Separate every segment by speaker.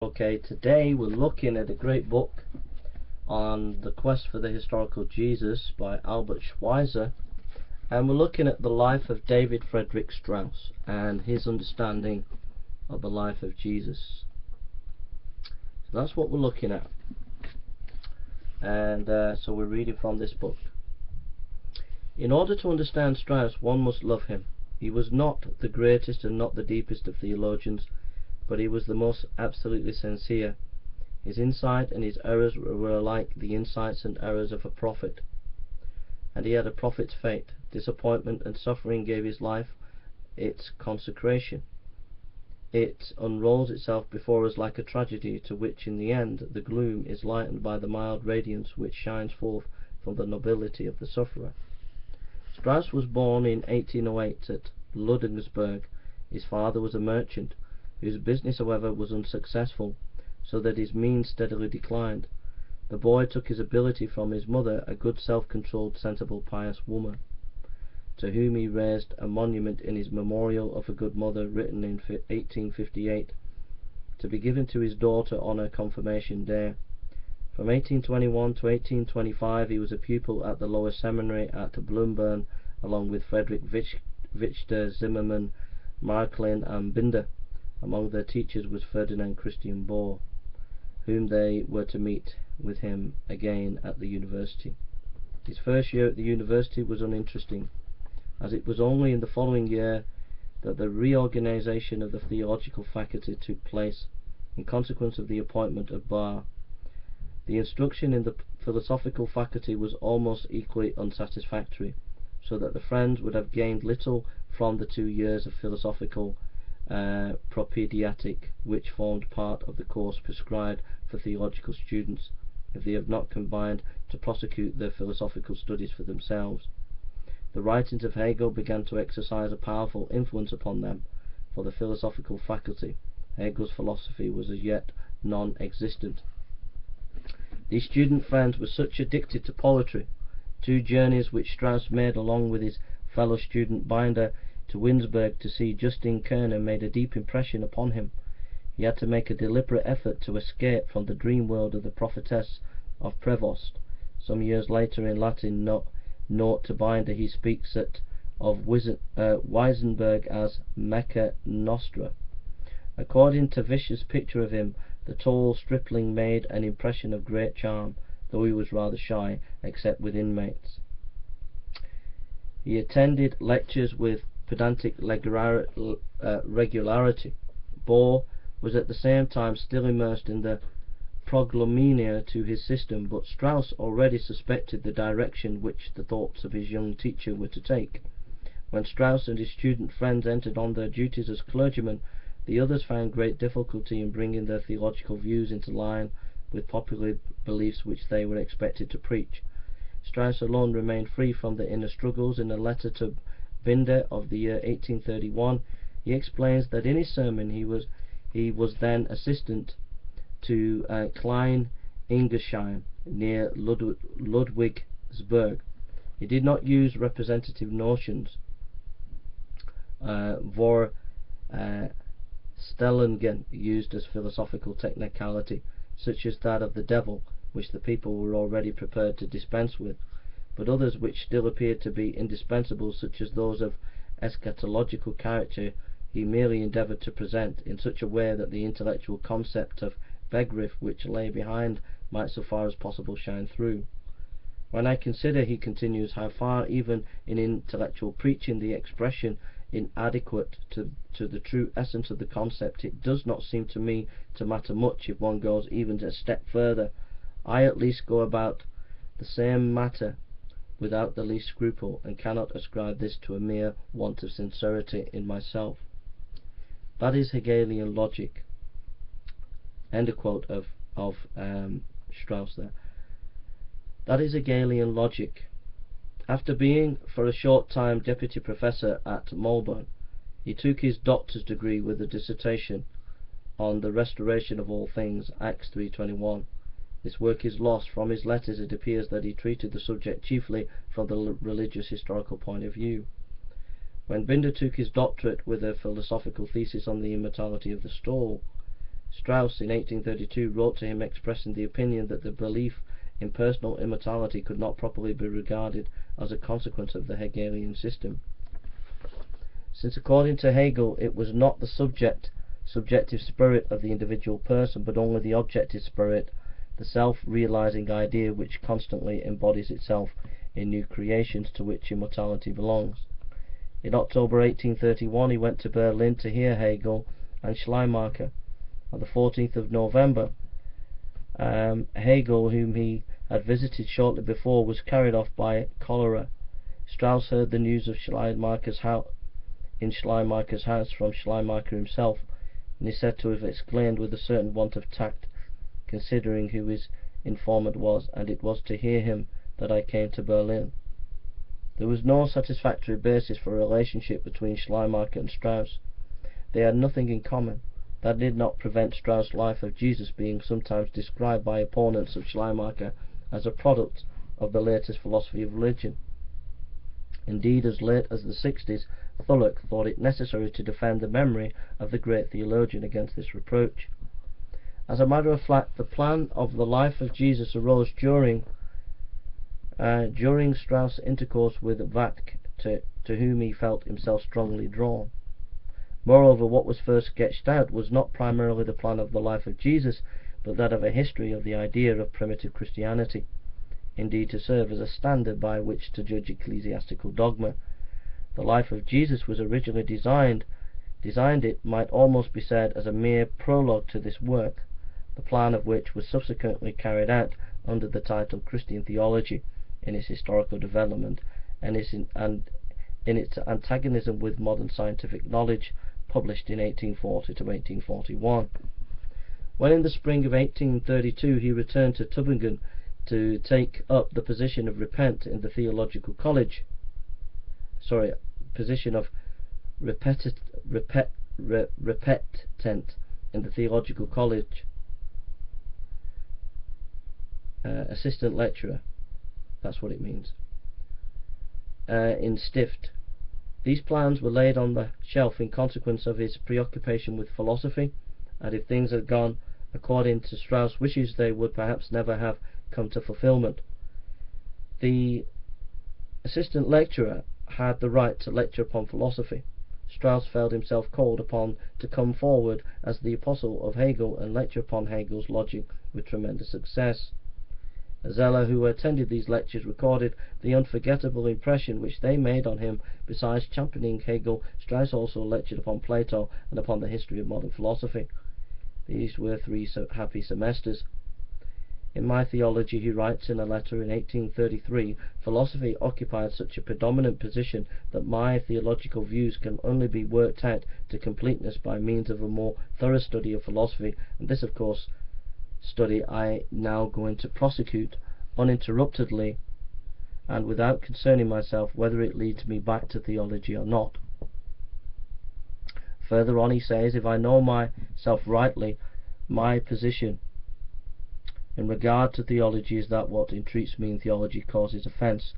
Speaker 1: Okay, today we're looking at a great book on the quest for the historical Jesus by Albert Schweitzer, and we're looking at the life of David Friedrich Strauss and his understanding of the life of Jesus. So that's what we're looking at, and so we're reading from this book. In order to understand Strauss, one must love him. He was not the greatest and not the deepest of theologians, but he was the most absolutely sincere. His insight and his errors were alike the insights and errors of a prophet, and he had a prophet's fate. Disappointment and suffering gave his life its consecration. It unrolls itself before us like a tragedy, to which in the end the gloom is lightened by the mild radiance which shines forth from the nobility of the sufferer. Strauss was born in 1808 at Ludwigsburg. His father was a merchant, whose business however was unsuccessful, so that his means steadily declined. The boy took his ability from his mother, a good, self-controlled, sensible, pious woman, to whom he raised a monument in his Memorial of a Good Mother, written in 1858, to be given to his daughter on her confirmation day. From 1821 to 1825 he was a pupil at the lower seminary at Blumburn, along with Friedrich Richter, Zimmermann, Marklin and Binder. Among their teachers was Ferdinand Christian Bohr, whom they were to meet with him again at the university. His first year at the university was uninteresting, as it was only in the following year that the reorganization of the theological faculty took place, in consequence of the appointment of Bohr. The instruction in the philosophical faculty was almost equally unsatisfactory, so that the friends would have gained little from the 2 years of philosophical propediatic which formed part of the course prescribed for theological students, if they have not combined to prosecute their philosophical studies for themselves. The writings of Hegel began to exercise a powerful influence upon them. For the philosophical faculty, Hegel's philosophy was as yet non-existent. These student friends were such addicted to poetry. 2 journeys which Strauss made along with his fellow student Binder to Winsberg to see Justin Kerner made a deep impression upon him. He had to make a deliberate effort to escape from the dream world of the prophetess of Prevost. Some years later, in Latin note to Binder, he speaks of Weisenberg as Mecca Nostra. According to Vischer's picture of him, the tall stripling made an impression of great charm, though he was rather shy, except with inmates. He attended lectures with pedantic regularity. Bohr was at the same time still immersed in the prolegomena to his system, but Strauss already suspected the direction which the thoughts of his young teacher were to take. When Strauss and his student friends entered on their duties as clergymen, the others found great difficulty in bringing their theological views into line with popular beliefs which they were expected to preach. Strauss alone remained free from the inner struggles. In a letter to Binder of the year 1831, he explains that in his sermon he was then assistant to Klein Ingersheim near Ludwigsburg. He did not use representative notions, Stellingen used as philosophical technicality, such as that of the devil, which the people were already prepared to dispense with, but others which still appeared to be indispensable, such as those of eschatological character, he merely endeavoured to present in such a way that the intellectual concept of Begriff which lay behind might so far as possible shine through. When I consider, he continues, how far even in intellectual preaching the expression inadequate to the true essence of the concept, it does not seem to me to matter much if one goes even a step further. I at least go about the same matter without the least scruple, and cannot ascribe this to a mere want of sincerity in myself. That is Hegelian logic. End of quote of Strauss there. That is Hegelian logic. After being for a short time deputy professor at Melbourne, he took his doctor's degree with a dissertation on the restoration of all things, Acts 3:21. This work is lost. From his letters it appears that he treated the subject chiefly from the religious historical point of view. When Binder took his doctorate with a philosophical thesis on the immortality of the soul, Strauss in 1832 wrote to him expressing the opinion that the belief in personal immortality could not properly be regarded as a consequence of the Hegelian system, since according to Hegel it was not the subjective spirit of the individual person, but only the objective spirit, the self-realizing idea which constantly embodies itself in new creations to which immortality belongs. In October 1831 he went to Berlin to hear Hegel and Schleiermacher. On the 14th of November, Hegel, whom he had visited shortly before, was carried off by cholera. Strauss heard the news of Schleiermacher's house from Schleiermacher himself, and is said to have exclaimed with a certain want of tact, considering who his informant was, "And it was to hear him that I came to Berlin." There was no satisfactory basis for a relationship between Schleiermacher and Strauss. They had nothing in common. That did not prevent Strauss' Life of Jesus being sometimes described by opponents of Schleiermacher as a product of the latest philosophy of religion. Indeed, as late as the 60s, Tholuck thought it necessary to defend the memory of the great theologian against this reproach. As a matter of fact, the plan of the Life of Jesus arose during Strauss' intercourse with Vatke, to whom he felt himself strongly drawn. Moreover, what was first sketched out was not primarily the plan of the Life of Jesus, but that of a history of the idea of primitive Christianity, indeed to serve as a standard by which to judge ecclesiastical dogma. The Life of Jesus was originally designed, it might almost be said, as a mere prologue to this work, the plan of which was subsequently carried out under the title Christian Theology in its historical development and in its antagonism with modern scientific knowledge, published in 1840 to 1841. When in the spring of 1832 he returned to Tübingen to take up the position of repentant in the theological college, assistant lecturer, that's what it means, in Stift. These plans were laid on the shelf in consequence of his preoccupation with philosophy, and if things had gone according to Strauss' wishes, they would perhaps never have come to fulfillment. The assistant lecturer had the right to lecture upon philosophy. Strauss felt himself called upon to come forward as the apostle of Hegel and lecture upon Hegel's logic with tremendous success. Zeller, who attended these lectures, recorded the unforgettable impression which they made on him. Besides championing Hegel, Strauss also lectured upon Plato and upon the history of modern philosophy. These were 3 happy semesters. In my theology, he writes in a letter in 1833, philosophy occupied such a predominant position that my theological views can only be worked out to completeness by means of a more thorough study of philosophy, and this, of course, study I now going to prosecute uninterruptedly and without concerning myself whether it leads me back to theology or not. Further on he says, if I know myself rightly, my position in regard to theology is that what entreats me in theology causes offence.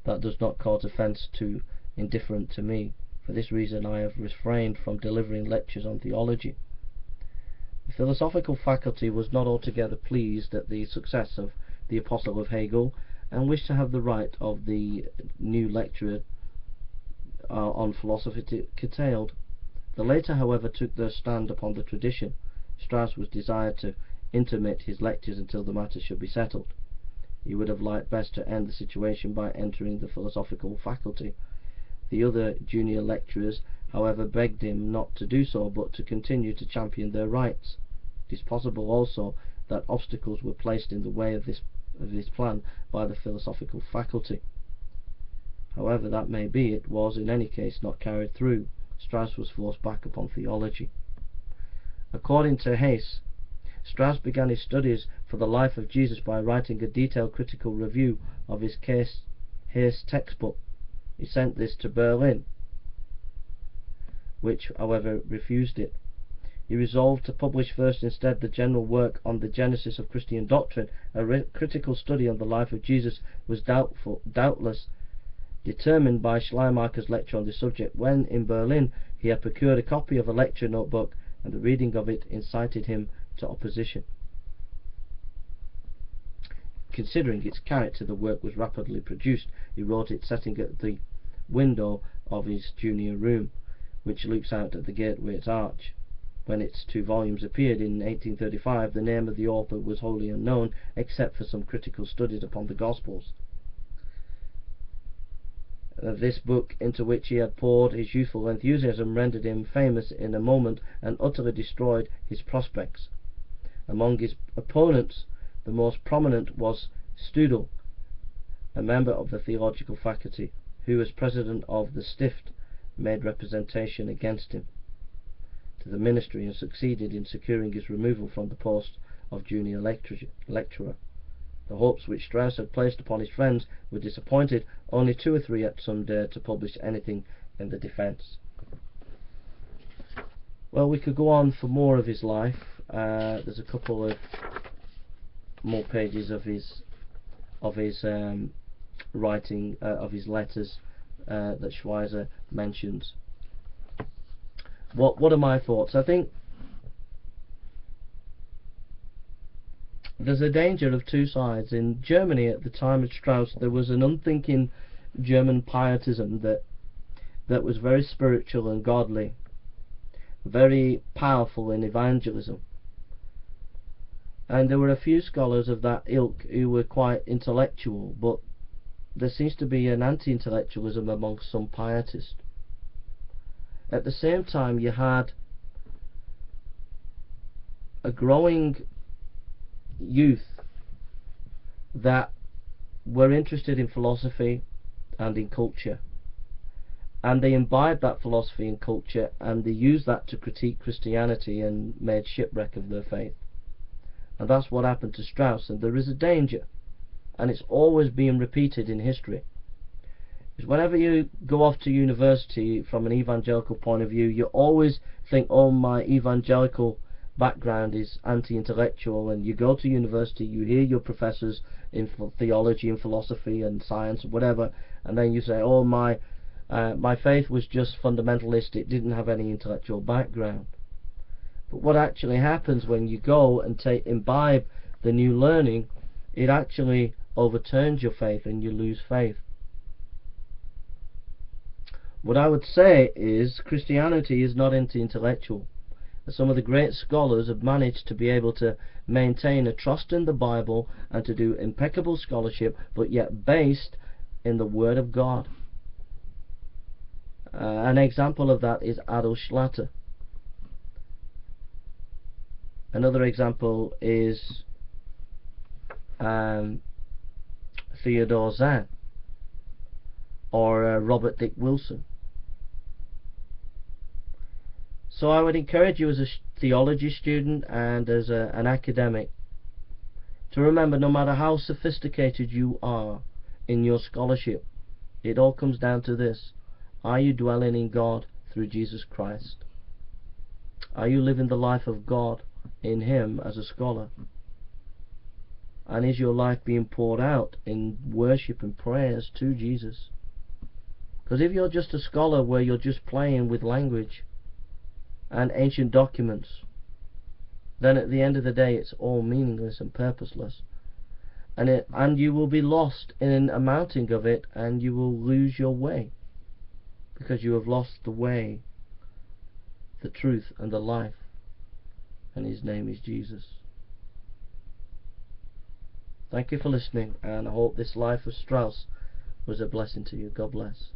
Speaker 1: That does not cause offence to indifferent to me. For this reason I have refrained from delivering lectures on theology. The philosophical faculty was not altogether pleased at the success of the apostle of Hegel, and wished to have the right of the new lecturer on philosophy curtailed. The latter, however, took their stand upon the tradition. Strauss was desired to intermit his lectures until the matter should be settled. He would have liked best to end the situation by entering the philosophical faculty. The other junior lecturers, however, begged him not to do so, but to continue to champion their rights. It is possible also that obstacles were placed in the way of this plan by the philosophical faculty. However that may be, it was in any case not carried through. Strauss was forced back upon theology. According to Hase, Strauss began his studies for the Life of Jesus by writing a detailed critical review of his Hase textbook. He sent this to Berlin, which however refused it. He resolved to publish first instead the general work on the genesis of Christian doctrine. A critical study on the Life of Jesus was doubtless determined by Schleiermacher's lecture on this subject. When in Berlin he had procured a copy of a lecture notebook, and the reading of it incited him to opposition. Considering its character, the work was rapidly produced. He wrote it sitting at the window of his junior room, which looks out at the Gateway's Arch. When its 2 volumes appeared in 1835, the name of the author was wholly unknown, except for some critical studies upon the Gospels. This book, into which he had poured his youthful enthusiasm, rendered him famous in a moment and utterly destroyed his prospects. Among his opponents, the most prominent was Studel, a member of the theological faculty, who, as president of the Stift, made representation against him to the ministry and succeeded in securing his removal from the post of junior lecturer. The hopes which Strauss had placed upon his friends were disappointed. Only 2 or 3 at some dared to publish anything in the defence. Well, we could go on for more of his life. There's a couple of more pages of his writing, of his letters that Schweitzer mentions. What are my thoughts? I think there's a danger of 2 sides. In Germany at the time of Strauss, there was an unthinking German pietism that was very spiritual and godly, very powerful in evangelism. And there were a few scholars of that ilk who were quite intellectual, but there seems to be an anti-intellectualism amongst some pietists. At the same time, you had a growing youth that were interested in philosophy and in culture, and they imbibed that philosophy and culture, and they used that to critique Christianity and made shipwreck of their faith. And that's what happened to Strauss. And there is a danger, and it's always being repeated in history, is whenever you go off to university from an evangelical point of view, you always think, oh, my evangelical background is anti-intellectual, and you go to university, you hear your professors in theology and philosophy and science and whatever, and then you say, oh, my faith was just fundamentalist, it didn't have any intellectual background. But what actually happens when you go and imbibe the new learning, it actually overturns your faith and you lose faith. What I would say is Christianity is not anti-intellectual. Some of the great scholars have managed to be able to maintain a trust in the Bible and to do impeccable scholarship, but yet based in the Word of God. An example of that is Adolf Schlatter. Another example is Theodore Zahn or Robert Dick Wilson. So I would encourage you as a theology student and as an academic to remember, no matter how sophisticated you are in your scholarship, it all comes down to this: are you dwelling in God through Jesus Christ? Are you living the life of God in Him as a scholar? And is your life being poured out in worship and prayers to Jesus? Because if you're just a scholar where you're just playing with language and ancient documents, then at the end of the day it's all meaningless and purposeless, and you will be lost in a mounting of it, and you will lose your way, because you have lost the way, the truth and the life, and His name is Jesus. Thank you for listening, and I hope this life of Strauss was a blessing to you. God bless.